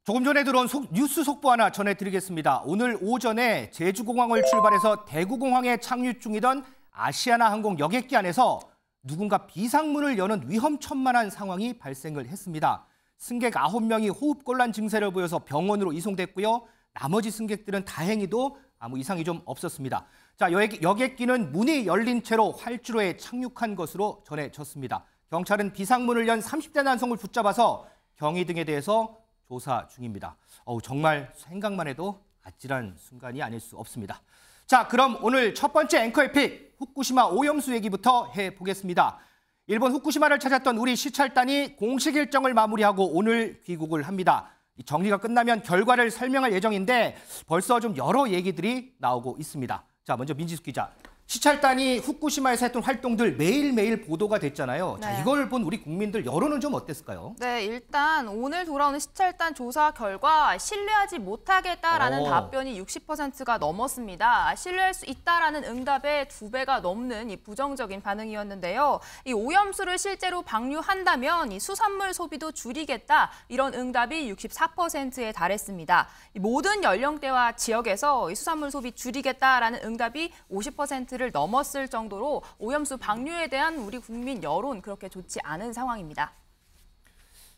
조금 전에 들어온 뉴스 속보 하나 전해드리겠습니다. 오늘 오전에 제주공항을 출발해서 대구공항에 착륙 중이던 아시아나항공 여객기 안에서 누군가 비상문을 여는 위험천만한 상황이 발생을 했습니다. 승객 9명이 호흡곤란 증세를 보여서 병원으로 이송됐고요. 나머지 승객들은 다행히도 아무 이상이 좀 없었습니다. 자, 여객기는 문이 열린 채로 활주로에 착륙한 것으로 전해졌습니다. 경찰은 비상문을 연 30대 남성을 붙잡아서 경위 등에 대해서 조사 중입니다. 정말 생각만 해도 아찔한 순간이 아닐 수 없습니다. 자, 그럼 오늘 첫 번째 앵커의 픽, 후쿠시마 오염수 얘기부터 해보겠습니다. 일본 후쿠시마를 찾았던 우리 시찰단이 공식 일정을 마무리하고 오늘 귀국을 합니다. 정리가 끝나면 결과를 설명할 예정인데 벌써 좀 여러 얘기들이 나오고 있습니다. 자, 먼저 민지숙 기자. 시찰단이 후쿠시마에서 했던 활동들 매일매일 보도가 됐잖아요. 자, 이걸 본 우리 국민들 여론은 좀 어땠을까요? 네, 일단 오늘 돌아오는 시찰단 조사 결과 신뢰하지 못하겠다라는 답변이 60%가 넘었습니다. 신뢰할 수 있다라는 응답의 2배가 넘는 이 부정적인 반응이었는데요. 이 오염수를 실제로 방류한다면 이 수산물 소비도 줄이겠다, 이런 응답이 64%에 달했습니다. 이 모든 연령대와 지역에서 이 수산물 소비 줄이겠다라는 응답이 50%를 넘었을 정도로 오염수 방류에 대한 우리 국민 여론 그렇게 좋지 않은 상황입니다.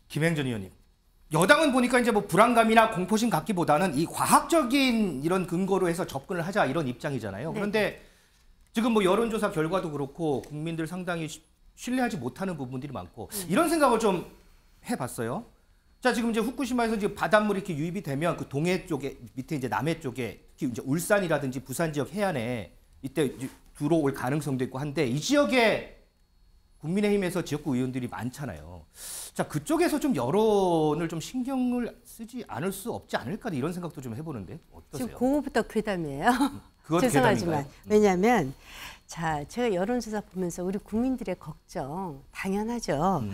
김행전 의원님, 여당은 보니까 이제 뭐 불안감이나 공포심 갖기보다는 이 과학적인 이런 근거로 해서 접근을 하자 이런 입장이잖아요. 네. 그런데 지금 뭐 여론조사 결과도 그렇고 국민들 상당히 신뢰하지 못하는 부분들이 많고 이런 생각을 좀 해봤어요. 자, 지금 이제 후쿠시마에서 이제 바닷물이 이렇게 유입이 되면 그 동해 쪽에 밑에 이제 남해 쪽에 특히 이제 울산이라든지 부산 지역 해안에 이때 들어올 가능성도 있고 한데 이 지역에 국민의힘에서 지역구 의원들이 많잖아요. 자, 그쪽에서 좀 여론을 좀 신경을 쓰지 않을 수 없지 않을까 이런 생각도 좀 해보는데 어떠세요? 지금 그거부터 괴담이에요. 죄송하지만. 왜냐하면 자, 제가 여론조사 보면서 우리 국민들의 걱정 당연하죠.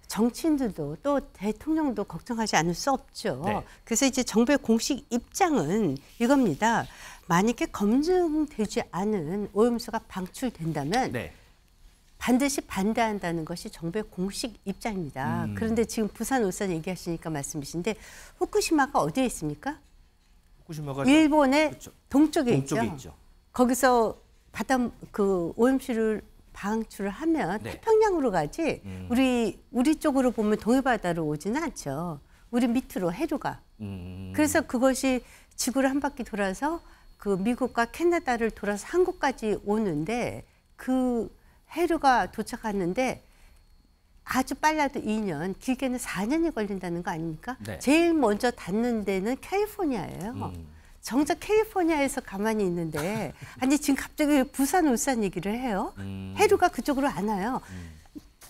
정치인들도 또 대통령도 걱정하지 않을 수 없죠. 네. 그래서 이제 정부의 공식 입장은 이겁니다. 만약에 검증되지 않은 오염수가 방출된다면 네. 반드시 반대한다는 것이 정부의 공식 입장입니다. 그런데 지금 부산, 울산 얘기하시니까 말씀이신데 후쿠시마가 어디에 있습니까? 후쿠시마가 일본의 그렇죠. 동쪽에 있죠. 거기서 그 오염수를 방출을 하면 네. 태평양으로 가지 우리 쪽으로 보면 동해바다로 오지는 않죠. 우리 밑으로 해류가. 그래서 그것이 지구를 한 바퀴 돌아서 그 미국과 캐나다를 돌아서 한국까지 오는데 그 해류가 도착하는데 아주 빨라도 2년, 길게는 4년이 걸린다는 거 아닙니까? 네. 제일 먼저 닿는 데는 캘리포니아예요. 정작 캘리포니아에서 가만히 있는데 아니 지금 갑자기 왜 부산, 울산 얘기를 해요? 해류가 그쪽으로 안 와요.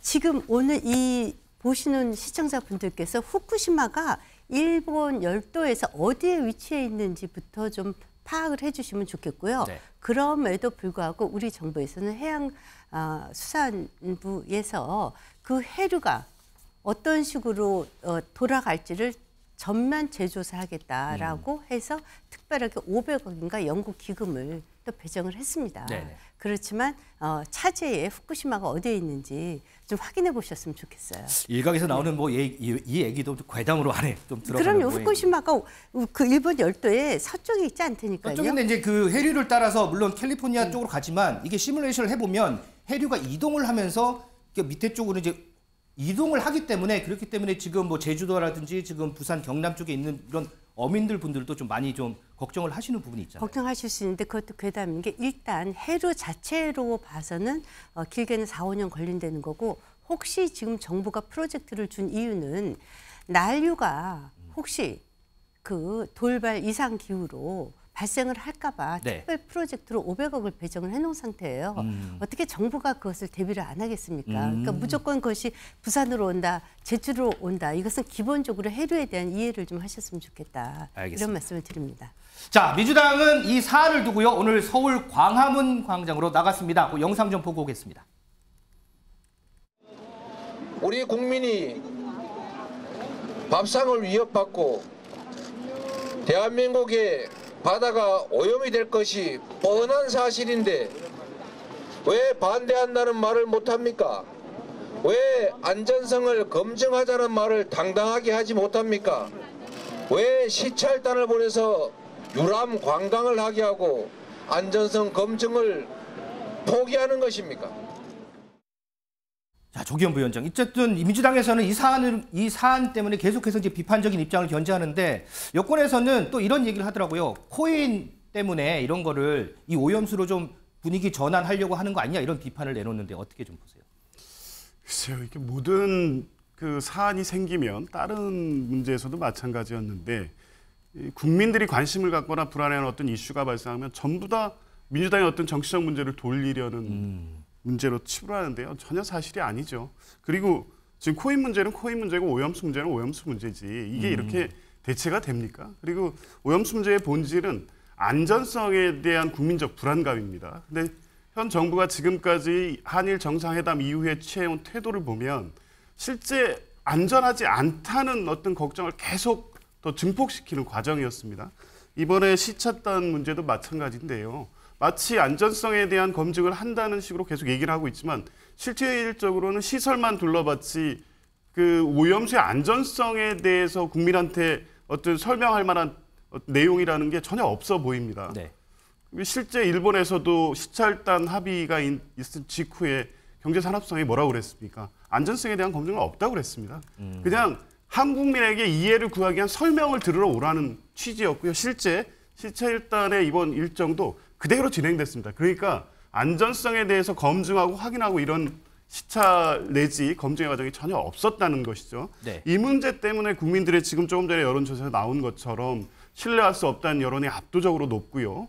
지금 오늘 이 보시는 시청자분들께서 후쿠시마가 일본 열도에서 어디에 위치해 있는지부터 좀 파악을 해주시면 좋겠고요. 네. 그럼에도 불구하고 우리 정부에서는 해양수산부에서 그 해류가 어떤 식으로 돌아갈지를 전면 재조사하겠다라고 해서 특별하게 500억인가 영국 기금을 또 배정을 했습니다. 네네. 그렇지만 차제에 후쿠시마가 어디에 있는지 좀 확인해 보셨으면 좋겠어요. 일각에서 나오는 뭐 이 얘기도 괴담으로 안에 좀 들어가는 그럼요. 후쿠시마가 그 일본 열도의 서쪽에 있지 않다니까요. 서쪽인데 이제 그 해류를 따라서 물론 캘리포니아 쪽으로 가지만 이게 시뮬레이션을 해보면 해류가 이동을 하면서 밑에 쪽으로 이제 이동을 하기 때문에 그렇기 때문에 지금 뭐 제주도라든지 지금 부산 경남 쪽에 있는 이런 어민들 분들도 좀 많이 좀 걱정을 하시는 부분이 있잖아요. 걱정하실 수 있는데 그것도 괴담인 게 일단 해류 자체로 봐서는 길게는 4, 5년 걸린다는 거고 혹시 지금 정부가 프로젝트를 준 이유는 난류가 혹시 그 돌발 이상 기후로 발생을 할까 봐 네. 특별 프로젝트로 500억을 배정을 해놓은 상태예요. 어떻게 정부가 그것을 대비를 안 하겠습니까? 그러니까 무조건 그것이 부산으로 온다, 제주로 온다. 이것은 기본적으로 해류에 대한 이해를 좀 하셨으면 좋겠다. 알겠습니다. 이런 말씀을 드립니다. 자, 민주당은 이 사안을 두고요. 오늘 서울 광화문 광장으로 나갔습니다. 그 영상 좀 보고 오겠습니다. 우리 국민이 밥상을 위협받고 대한민국의 바다가 오염이 될 것이 뻔한 사실인데 왜 반대한다는 말을 못합니까? 왜 안전성을 검증하자는 말을 당당하게 하지 못합니까? 왜 시찰단을 보내서 유람 관광을 하게 하고 안전성 검증을 포기하는 것입니까? 자, 조기현 부위원장. 어쨌든 민주당에서는 이 사안 때문에 계속해서 이제 비판적인 입장을 견지하는데 여권에서는 또 이런 얘기를 하더라고요. 코인 때문에 이런 거를 이 오염수로 좀 분위기 전환하려고 하는 거 아니냐 이런 비판을 내놓는데 어떻게 좀 보세요? 글쎄요, 이게 모든 그 사안이 생기면 다른 문제에서도 마찬가지였는데 국민들이 관심을 갖거나 불안해하는 어떤 이슈가 발생하면 전부 다 민주당의 어떤 정치적 문제를 돌리려는 문제로 치부하는데요. 전혀 사실이 아니죠. 그리고 지금 코인 문제는 코인 문제고 오염수 문제는 오염수 문제지. 이게 이렇게 대체가 됩니까? 그리고 오염수 문제의 본질은 안전성에 대한 국민적 불안감입니다. 근데 현 정부가 지금까지 한일 정상회담 이후에 취해온 태도를 보면 실제 안전하지 않다는 어떤 걱정을 계속 더 증폭시키는 과정이었습니다. 이번에 시찰단 문제도 마찬가지인데요. 마치 안전성에 대한 검증을 한다는 식으로 계속 얘기를 하고 있지만 실질적으로는 시설만 둘러봤지 그 오염수의 안전성에 대해서 국민한테 어떤 설명할 만한 내용이라는 게 전혀 없어 보입니다. 네. 실제 일본에서도 시찰단 합의가 있은 직후에 경제산업성이 뭐라고 그랬습니까? 안전성에 대한 검증은 없다고 그랬습니다. 그냥 한국민에게 이해를 구하기 위한 설명을 들으러 오라는 취지였고요. 실제 시찰단의 이번 일정도 그대로 진행됐습니다. 그러니까 안전성에 대해서 검증하고 확인하고 이런 시찰 내지 검증의 과정이 전혀 없었다는 것이죠. 네. 이 문제 때문에 국민들의 지금 조금 전에 여론조사에 나온 것처럼 신뢰할 수 없다는 여론이 압도적으로 높고요.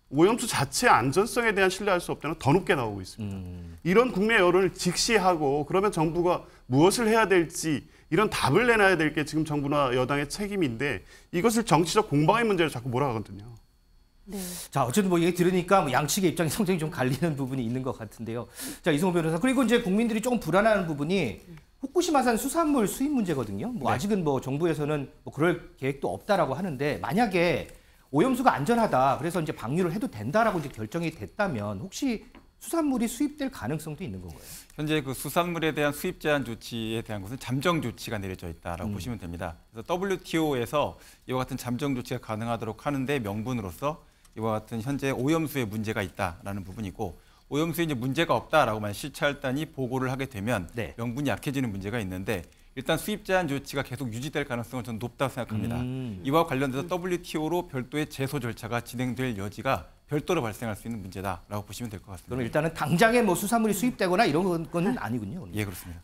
오염수 자체의 안전성에 대한 신뢰할 수 없다는 더 높게 나오고 있습니다. 이런 국내 여론을 직시하고 그러면 정부가 무엇을 해야 될지 이런 답을 내놔야 될 게 지금 정부나 여당의 책임인데 이것을 정치적 공방의 문제로 자꾸 몰아가거든요. 네. 자, 어쨌든 뭐 얘기 들으니까 뭐 양측의 입장이 상당히 좀 갈리는 부분이 있는 것 같은데요. 자, 이승호 변호사. 그리고 이제 국민들이 조금 불안해하는 부분이 후쿠시마산 수산물 수입 문제거든요. 뭐 아직은 뭐 정부에서는 뭐 그럴 계획도 없다라고 하는데 만약에 오염수가 안전하다. 그래서 이제 방류를 해도 된다라고 이제 결정이 됐다면 혹시 수산물이 수입될 가능성도 있는 건가요? 현재 그 수산물에 대한 수입 제한 조치에 대한 것은 잠정 조치가 내려져 있다라고 보시면 됩니다. 그래서 WTO에서 이와 같은 잠정 조치가 가능하도록 하는데 명분으로서 이와 같은 현재 오염수에 문제가 있다라는 부분이고 오염수에 이제 문제가 없다라고만 시찰단이 보고를 하게 되면 네. 명분이 약해지는 문제가 있는데 일단 수입 제한 조치가 계속 유지될 가능성은 저는 높다고 생각합니다. 이와 관련돼서 WTO로 별도의 제소 절차가 진행될 여지가 별도로 발생할 수 있는 문제다라고 보시면 될 것 같습니다. 그럼 일단은 당장에 뭐 수산물이 수입되거나 이런 건 아니군요. 예, 그렇습니다.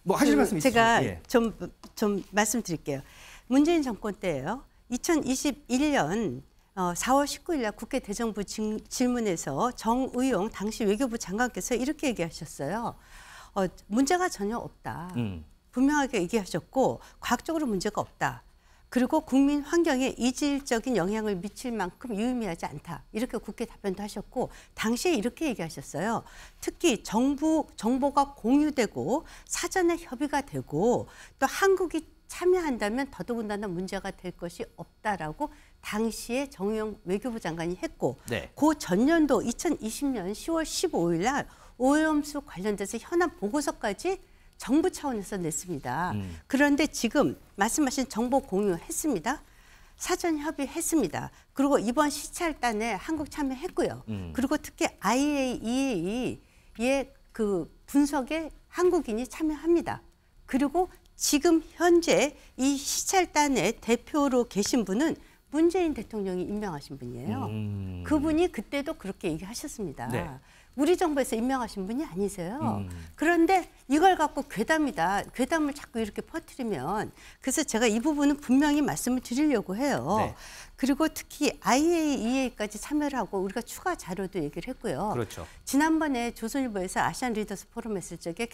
뭐 하실 말씀 있으세요? 제가 예. 좀 말씀드릴게요. 문재인 정권 때예요. 2021년 4월 19일 날 국회 대정부 질문에서 정의용 당시 외교부 장관께서 이렇게 얘기하셨어요. 문제가 전혀 없다. 분명하게 얘기하셨고 과학적으로 문제가 없다. 그리고 국민 환경에 이질적인 영향을 미칠 만큼 유의미하지 않다. 이렇게 국회 답변도 하셨고 당시에 이렇게 얘기하셨어요. 특히 정보가 공유되고 사전에 협의가 되고 또 한국이 참여한다면 더더군다나 문제가 될 것이 없다라고 당시에 정의용 외교부 장관이 했고 네. 그 전년도 2020년 10월 15일 날 오염수 관련돼서 현안 보고서까지 정부 차원에서 냈습니다. 그런데 지금 말씀하신 정보 공유했습니다. 사전 협의했습니다. 그리고 이번 시찰단에 한국 참여했고요. 그리고 특히 IAEA의 그 분석에 한국인이 참여합니다. 그리고 지금 현재 이 시찰단의 대표로 계신 분은 문재인 대통령이 임명하신 분이에요. 그분이 그때도 그렇게 얘기하셨습니다. 네. 우리 정부에서 임명하신 분이 아니세요. 그런데 이걸 갖고 괴담을 자꾸 이렇게 퍼뜨리면 그래서 제가 이 부분은 분명히 말씀을 드리려고 해요. 네. 그리고 특히 IAEA까지 참여를 하고 우리가 추가 자료도 얘기를 했고요. 그렇죠. 지난번에 조선일보에서 아시안 리더스 포럼 했을 적에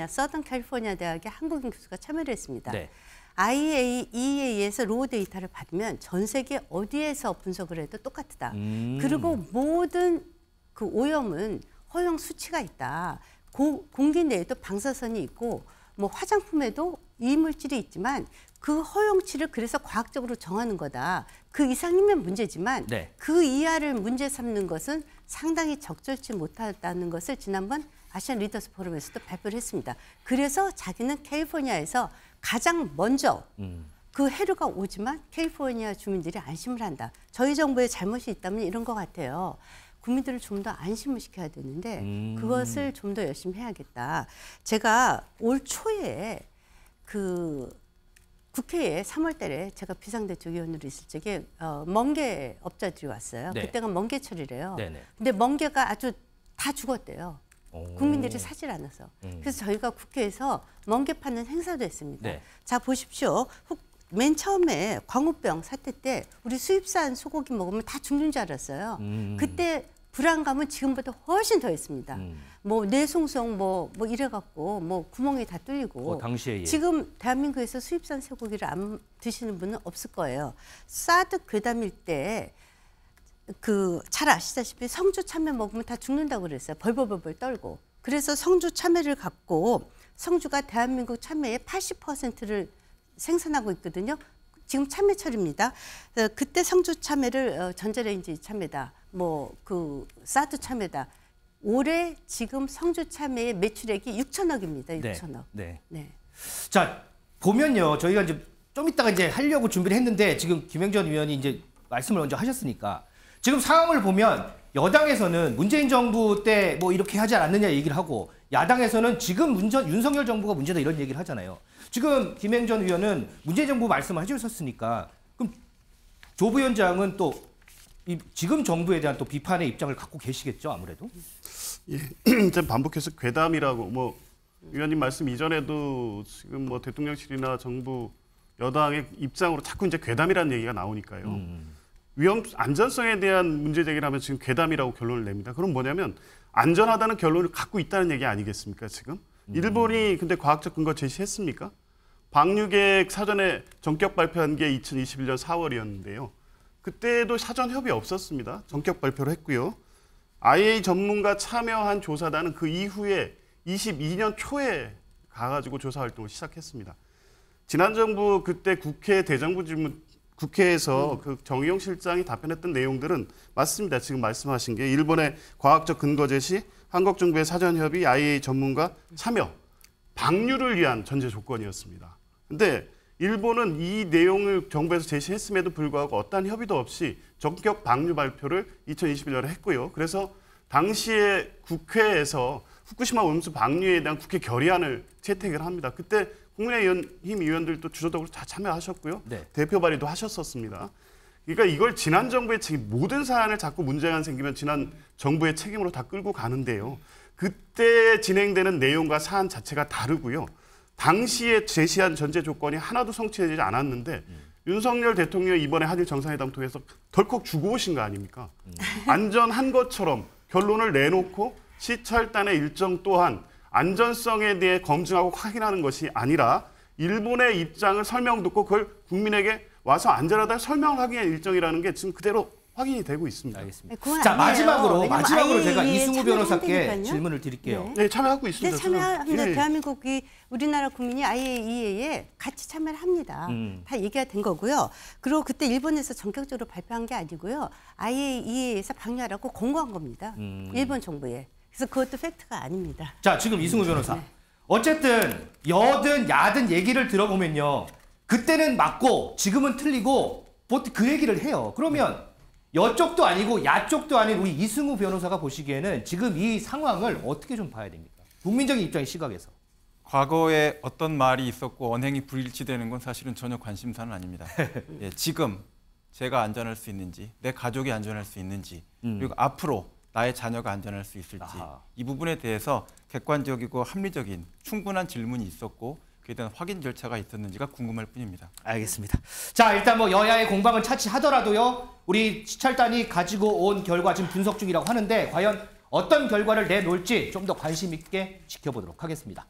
서던 캘리포니아 대학의 한국인 교수가 참여를 했습니다. 네. IAEA에서 로우 데이터를 받으면 전 세계 어디에서 분석을 해도 똑같다. 그리고 모든 그 오염은 허용 수치가 있다. 공기 내에도 방사선이 있고 뭐 화장품에도 이물질이 있지만 그 허용치를 그래서 과학적으로 정하는 거다. 그 이상이면 문제지만 네. 그 이하를 문제 삼는 것은 상당히 적절치 못하다는 것을 지난번 아시안 리더스 포럼에서도 발표를 했습니다. 그래서 자기는 캘리포니아에서 가장 먼저 그 해류가 오지만 캘리포니아 주민들이 안심을 한다. 저희 정부의 잘못이 있다면 이런 것 같아요. 국민들을 좀 더 안심을 시켜야 되는데 그것을 좀 더 열심히 해야겠다. 제가 올 초에 그 국회에 3월 달에 제가 비상대책위원으로 있을 적에 멍게 업자들이 왔어요. 네. 그때가 멍게철이래요. 네네. 근데 멍게가 아주 다 죽었대요. 오. 국민들이 사질 않아서. 그래서 저희가 국회에서 멍게 파는 행사도 했습니다. 네. 자 보십시오. 맨 처음에 광우병 사태 때 우리 수입산 소고기 먹으면 다 죽는 줄 알았어요. 그때 불안감은 지금보다 훨씬 더 했습니다. 뭐 뇌송송 뭐 이래갖고 뭐 구멍이 다 뚫리고 당시에 예. 지금 대한민국에서 수입산 소고기를 안 드시는 분은 없을 거예요. 사드 괴담일 때 잘 아시다시피 성주 참외 먹으면 다 죽는다고 그랬어요. 벌벌벌벌 떨고. 그래서 성주 참외를 갖고 성주가 대한민국 참외의 80%를 생산하고 있거든요. 지금 참외철입니다. 그때 성주 참외를 전자레인지 참외다. 뭐 그 사드 참외다. 올해 지금 성주 참외의 매출액이 6천억입니다. 6천억. 네. 네. 자, 보면요. 저희가 이제 좀 이따가 이제 하려고 준비를 했는데 지금 김영전 의원이 이제 말씀을 먼저 하셨으니까 지금 상황을 보면 여당에서는 문재인 정부 때 뭐 이렇게 하지 않았느냐 얘기를 하고 야당에서는 지금 윤석열 정부가 문제다 이런 얘기를 하잖아요. 지금 김영전 의원은 문재인 정부 말씀을 해주셨으니까 그럼 조 부위원장은 또 지금 정부에 대한 또 비판의 입장을 갖고 계시겠죠, 아무래도? 예, 이제 반복해서 괴담이라고 뭐 위원님 말씀 이전에도 지금 뭐 대통령실이나 정부 여당의 입장으로 자꾸 이제 괴담이라는 얘기가 나오니까요. 안전성에 대한 문제 제기를 하면 지금 괴담이라고 결론을 냅니다. 그럼 뭐냐면 안전하다는 결론을 갖고 있다는 얘기 아니겠습니까, 지금? 일본이 근데 과학적 근거 제시했습니까? 방류계획 사전에 전격 발표한 게 2021년 4월이었는데요. 그때도 사전 협의 없었습니다. 전격 발표를 했고요. IA 전문가 참여한 조사단은 그 이후에 22년 초에 가가지고 조사 활동을 시작했습니다. 지난 정부 그때 국회 대정부 질문 국회에서 그 정의용 실장이 답변했던 내용들은 맞습니다. 지금 말씀하신 게 일본의 과학적 근거 제시, 한국 정부의 사전 협의, IA 전문가 참여, 방류를 위한 전제 조건이었습니다. 근데 일본은 이 내용을 정부에서 제시했음에도 불구하고 어떠한 협의도 없이 전격 방류 발표를 2021년에 했고요. 그래서 당시에 국회에서 후쿠시마 오염수 방류에 대한 국회 결의안을 채택을 합니다. 그때 국민의힘 의원들도 주도적으로 다 참여하셨고요. 네. 대표 발의도 하셨었습니다. 그러니까 이걸 지난 정부의 책임, 모든 사안을 자꾸 문제가 생기면 지난 정부의 책임으로 다 끌고 가는데요. 그때 진행되는 내용과 사안 자체가 다르고요. 당시에 제시한 전제 조건이 하나도 성취되지 않았는데 윤석열 대통령이 이번에 한일 정상회담 통해서 덜컥 주고 오신 거 아닙니까? 안전한 것처럼 결론을 내놓고 시찰단의 일정 또한 안전성에 대해 검증하고 확인하는 것이 아니라 일본의 입장을 설명 듣고 그걸 국민에게 와서 안전하다는 설명을 하기 위한 일정이라는 게 지금 그대로 확인이 되고 있습니다. 알겠습니다. 자, 마지막으로 제가 이승우 변호사께 참여한다니까요. 질문을 드릴게요. 네, 참여하고 있습니다. 네, 참여합니다. 예. 대한민국이 우리나라 국민이 IAEA에 같이 참여를 합니다. 다 얘기가 된 거고요. 그리고 그때 일본에서 전격적으로 발표한 게 아니고요. IAEA에서 방류하라고 공고한 겁니다. 일본 정부에. 그래서 그것도 팩트가 아닙니다. 자, 지금 이승우 변호사. 어쨌든 여든 야든 얘기를 들어보면요. 그때는 맞고 지금은 틀리고 보통 그 얘기를 해요. 그러면 여쪽도 아니고 야쪽도 아닌 우리 이승우 변호사가 보시기에는 지금 이 상황을 어떻게 좀 봐야 됩니까? 국민적인 입장의 시각에서. 과거에 어떤 말이 있었고 언행이 불일치되는 건 사실은 전혀 관심사는 아닙니다. 예, 지금 제가 안전할 수 있는지, 내 가족이 안전할 수 있는지, 그리고 앞으로 나의 자녀가 안전할 수 있을지 이 부분에 대해서 객관적이고 합리적인 충분한 질문이 있었고 그에 대한 확인 절차가 있었는지가 궁금할 뿐입니다. 알겠습니다. 자, 일단 뭐 여야의 공방은 차치하더라도요. 우리 시찰단이 가지고 온 결과 지금 분석 중이라고 하는데 과연 어떤 결과를 내놓을지 좀 더 관심 있게 지켜보도록 하겠습니다.